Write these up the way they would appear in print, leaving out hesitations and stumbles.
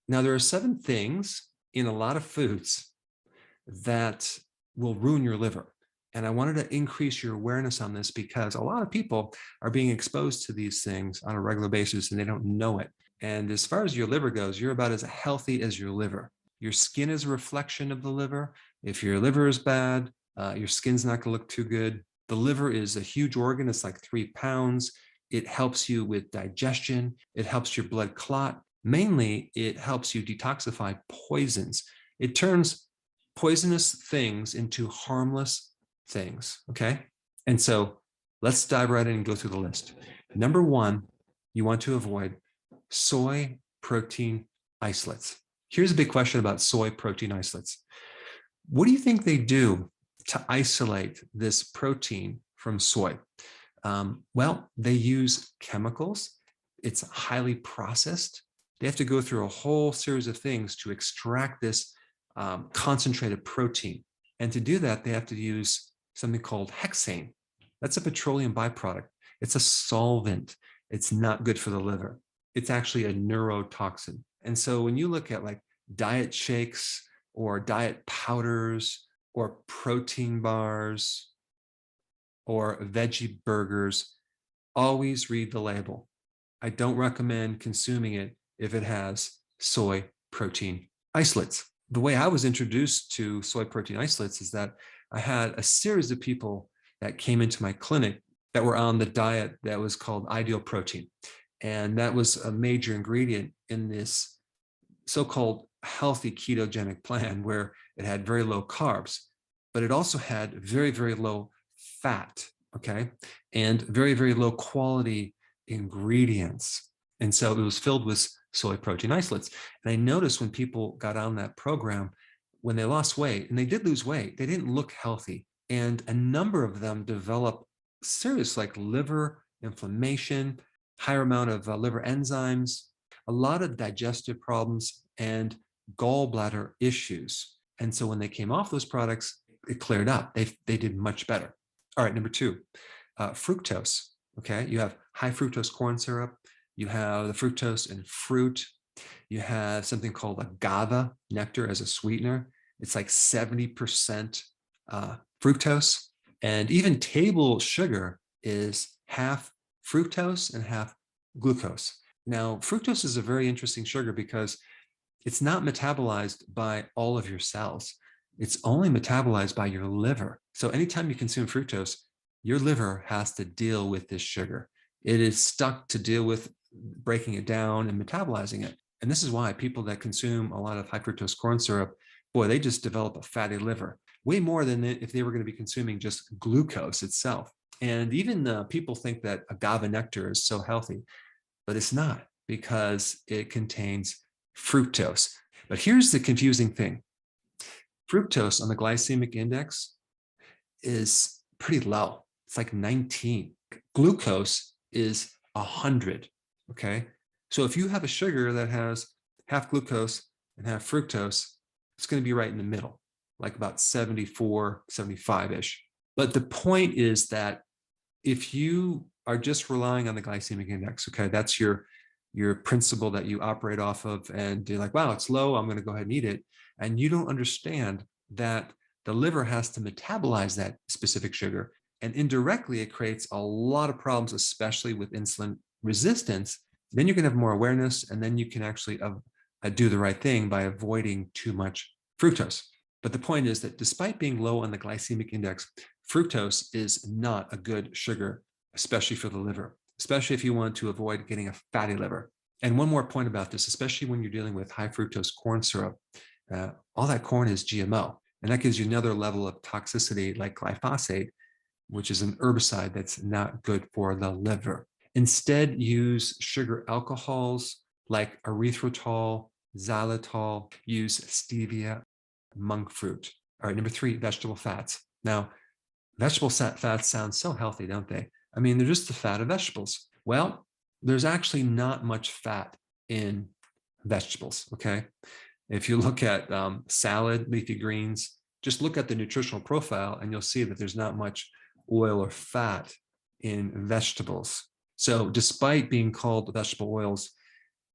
Now, there are 7 things in a lot of foods that will ruin your liver. And I wanted to increase your awareness on this because a lot of people are being exposed to these things on a regular basis and they don't know it. And as far as your liver goes, you're about as healthy as your liver. Your skin is a reflection of the liver. If your liver is bad, your skin's not going to look too good. The liver is a huge organ. It's like 3 pounds. It helps you with digestion. It helps your blood clot. Mainly, it helps you detoxify poisons. It turns poisonous things into harmless things. Okay. And so let's dive right in and go through the list. Number 1, you want to avoid soy protein isolates. Here's a big question about soy protein isolates. What do you think they do to isolate this protein from soy? Well, they use chemicals. It's highly processed. They have to go through a whole series of things to extract this concentrated protein. And to do that, they have to use something called hexane. That's a petroleum byproduct. It's a solvent. It's not good for the liver. It's actually a neurotoxin. And so when you look at like diet shakes or diet powders or protein bars or veggie burgers, always read the label. I don't recommend consuming it if it has soy protein isolates. The way I was introduced to soy protein isolates is that I had a series of people that came into my clinic that were on the diet that was called ideal protein. And that was a major ingredient in this so-called healthy ketogenic plan where it had very low carbs, but it also had very, very low fat, okay, and very, very low quality ingredients. And so it was filled with soy protein isolates. And I noticed when people got on that program, when they lost weight, and they did lose weight, they didn't look healthy. And a number of them developed serious like liver inflammation, higher amount of liver enzymes, a lot of digestive problems, and gallbladder issues. And so when they came off those products, it cleared up. They did much better. All right, number 2, fructose. Okay, you have high fructose corn syrup. You have the fructose in fruit. You have something called agave nectar as a sweetener. It's like 70% fructose. And even table sugar is half fructose and half glucose. Now, fructose is a very interesting sugar because it's not metabolized by all of your cells. It's only metabolized by your liver. So anytime you consume fructose, your liver has to deal with this sugar. It is stuck to deal with breaking it down and metabolizing it. And this is why people that consume a lot of high fructose corn syrup, boy, they just develop a fatty liver, way more than if they were going to be consuming just glucose itself. And even people think that agave nectar is so healthy, but it's not because it contains fructose. But here's the confusing thing. Fructose on the glycemic index is pretty low. It's like 19. Glucose is 100, okay? So if you have a sugar that has half glucose and half fructose, it's going to be right in the middle, like about 74, 75-ish. But the point is that if you are just relying on the glycemic index, okay, that's your principle that you operate off of, and you're like, wow, it's low, I'm going to go ahead and eat it. And you don't understand that the liver has to metabolize that specific sugar. And indirectly, it creates a lot of problems, especially with insulin resistance. Then you can have more awareness, and then you can actually do the right thing by avoiding too much fructose. But the point is that despite being low on the glycemic index, fructose is not a good sugar, especially for the liver, especially if you want to avoid getting a fatty liver. And one more point about this, especially when you're dealing with high fructose corn syrup, all that corn is GMO. And that gives you another level of toxicity like glyphosate, which is an herbicide that's not good for the liver. Instead, use sugar alcohols like erythritol, xylitol, use stevia, monk fruit. All right, number 3, vegetable fats. Now, vegetable fats sound so healthy, don't they? I mean, they're just the fat of vegetables. Well, there's actually not much fat in vegetables, okay? If you look at salad, leafy greens, just look at the nutritional profile and you'll see that there's not much oil or fat in vegetables. So despite being called vegetable oils,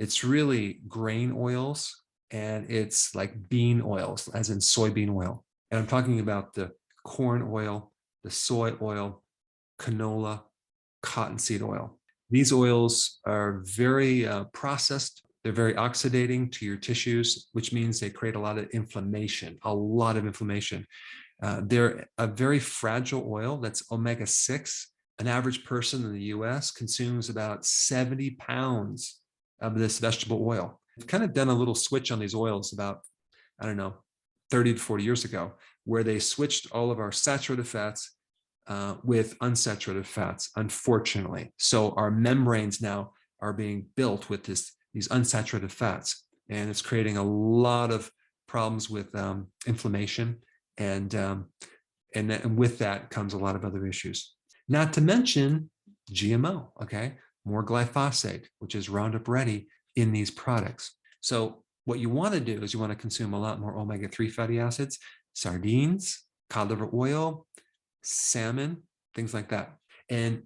It's really grain oils, and it's like bean oils, as in soybean oil. And I'm talking about the corn oil, the soy oil, canola, cottonseed oil. These oils are very processed. They're very oxidating to your tissues, which means they create a lot of inflammation, a lot of inflammation. They're a very fragile oil that's omega-6. An average person in the US consumes about 70 pounds of this vegetable oil. I've kind of done a little switch on these oils about, I don't know, 30 to 40 years ago, where they switched all of our saturated fats with unsaturated fats, unfortunately. So our membranes now are being built with these unsaturated fats, and it's creating a lot of problems with inflammation, and with that comes a lot of other issues. Not to mention GMO, okay? More glyphosate, which is Roundup Ready in these products. So what you want to do is you want to consume a lot more omega-3 fatty acids, sardines, cod liver oil, salmon, things like that. And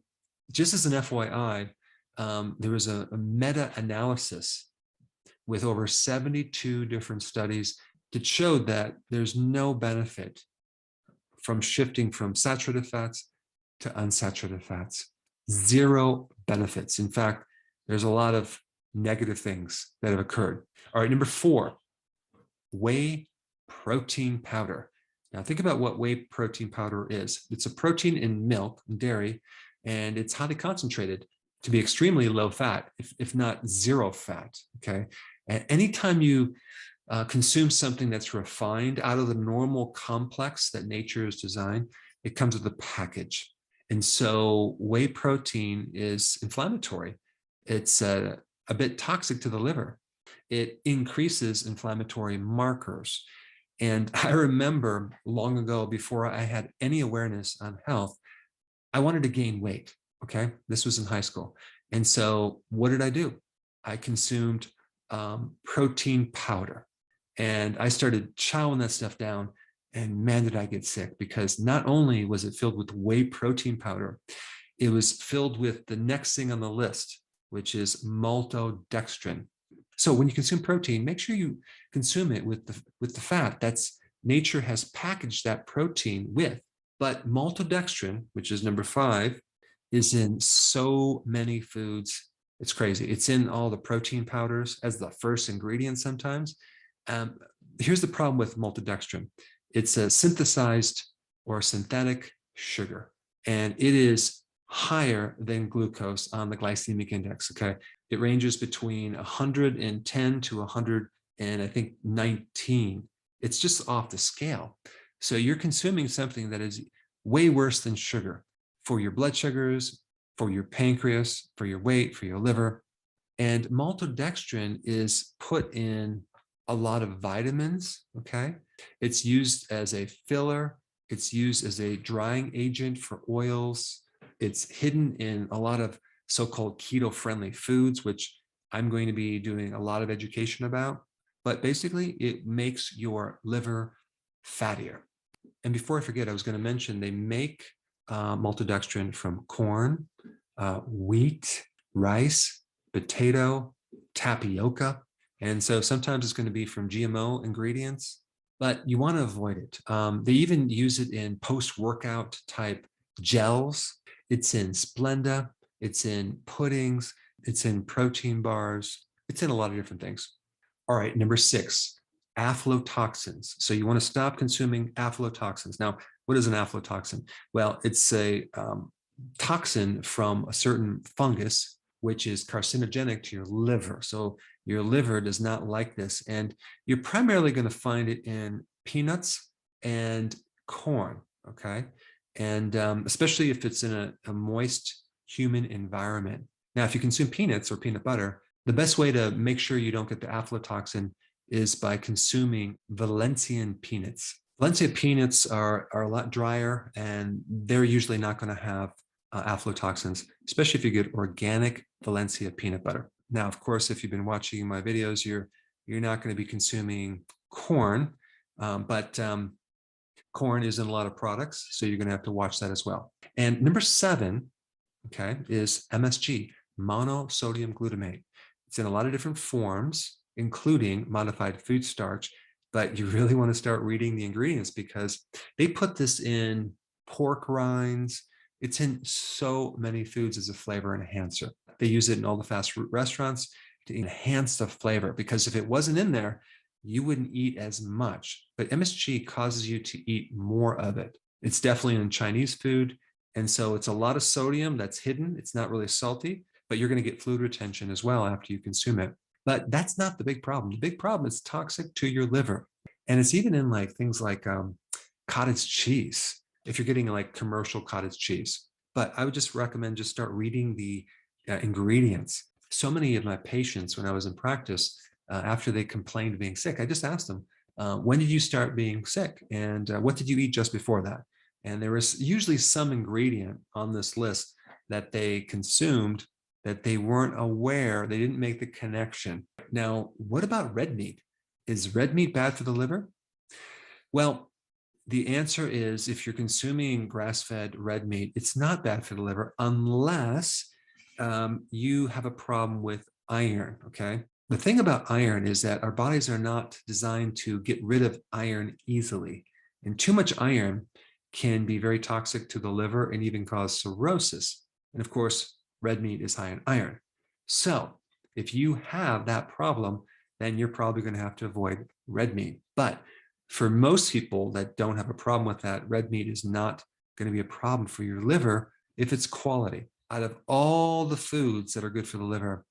just as an FYI, there was a meta-analysis with over 72 different studies that showed that there's no benefit from shifting from saturated fats to unsaturated fats. Zero benefits. In fact, there's a lot of negative things that have occurred. All right, number 4, whey protein powder. Now think about what whey protein powder is. It's a protein in milk and dairy, and it's highly concentrated to be extremely low fat, if not zero fat, okay? And anytime you consume something that's refined out of the normal complex that nature has designed, it comes with a package. And so whey protein is inflammatory. It's a bit toxic to the liver. It increases inflammatory markers. And I remember long ago, before I had any awareness on health, I wanted to gain weight, okay? This was in high school. And so what did I do? I consumed protein powder, and I started chowing that stuff down, and man, did I get sick, because not only was it filled with whey protein powder, it was filled with the next thing on the list, which is maltodextrin. So when you consume protein, make sure you consume it with the fat that's nature has packaged that protein with. But maltodextrin, which is number 5, is in so many foods. It's crazy. It's in all the protein powders as the first ingredient sometimes. Here's the problem with maltodextrin. It's a synthesized or synthetic sugar, and it is higher than glucose on the glycemic index, okay? It ranges between 110 to 100 and I think 19. It's just off the scale. So you're consuming something that is way worse than sugar for your blood sugars, for your pancreas, for your weight, for your liver. And maltodextrin is put in a lot of vitamins, okay? It's used as a filler. It's used as a drying agent for oils. It's hidden in a lot of so-called keto-friendly foods, which I'm going to be doing a lot of education about. But basically, it makes your liver fattier. And before I forget, I was going to mention they make maltodextrin from corn, wheat, rice, potato, tapioca. And so sometimes it's going to be from GMO ingredients, but you want to avoid it. They even use it in post-workout type gels. It's in Splenda. It's in puddings. It's in protein bars. It's in a lot of different things. All right, number 6, aflatoxins. So you want to stop consuming aflatoxins. Now, what is an aflatoxin? Well, it's a toxin from a certain fungus, which is carcinogenic to your liver. So your liver does not like this. And you're primarily going to find it in peanuts and corn, okay? And especially if it's in a moist human environment. Now, if you consume peanuts or peanut butter, the best way to make sure you don't get the aflatoxin is by consuming Valencian peanuts. Valencia peanuts are a lot drier, and they're usually not going to have aflatoxins, especially if you get organic Valencia peanut butter. Now, of course, if you've been watching my videos, you're not going to be consuming corn, but corn is in a lot of products, so you're going to have to watch that as well. And number 7, okay, is MSG, monosodium glutamate. It's in a lot of different forms, including modified food starch, but you really want to start reading the ingredients because they put this in pork rinds. It's in so many foods as a flavor enhancer. They use it in all the fast food restaurants to enhance the flavor, because if it wasn't in there, you wouldn't eat as much. But MSG causes you to eat more of it. It's definitely in Chinese food. And so it's a lot of sodium that's hidden. It's not really salty, but you're going to get fluid retention as well after you consume it. But that's not the big problem. The big problem is toxic to your liver. And it's even in like things like cottage cheese, if you're getting like commercial cottage cheese. But I would just recommend just start reading the ingredients. So many of my patients, when I was in practice, after they complained of being sick, I just asked them, when did you start being sick? And what did you eat just before that? And there was usually some ingredient on this list that they consumed that they weren't aware, they didn't make the connection. Now, what about red meat? Is red meat bad for the liver? Well, the answer is if you're consuming grass-fed red meat, it's not bad for the liver unless you have a problem with iron, okay? The thing about iron is that our bodies are not designed to get rid of iron easily. And too much iron can be very toxic to the liver and even cause cirrhosis. And of course, red meat is high in iron. So if you have that problem, then you're probably going to have to avoid red meat. But for most people that don't have a problem with that, red meat is not going to be a problem for your liver if it's quality. Out of all the foods that are good for the liver,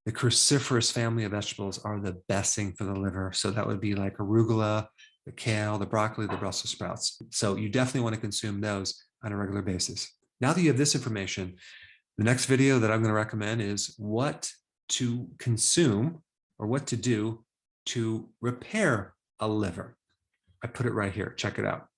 the cruciferous family of vegetables are the best thing for the liver. So that would be like arugula, the kale, the broccoli, the Brussels sprouts. So you definitely want to consume those on a regular basis. Now that you have this information, the next video that I'm going to recommend is what to consume or what to do to repair a liver. I put it right here. Check it out.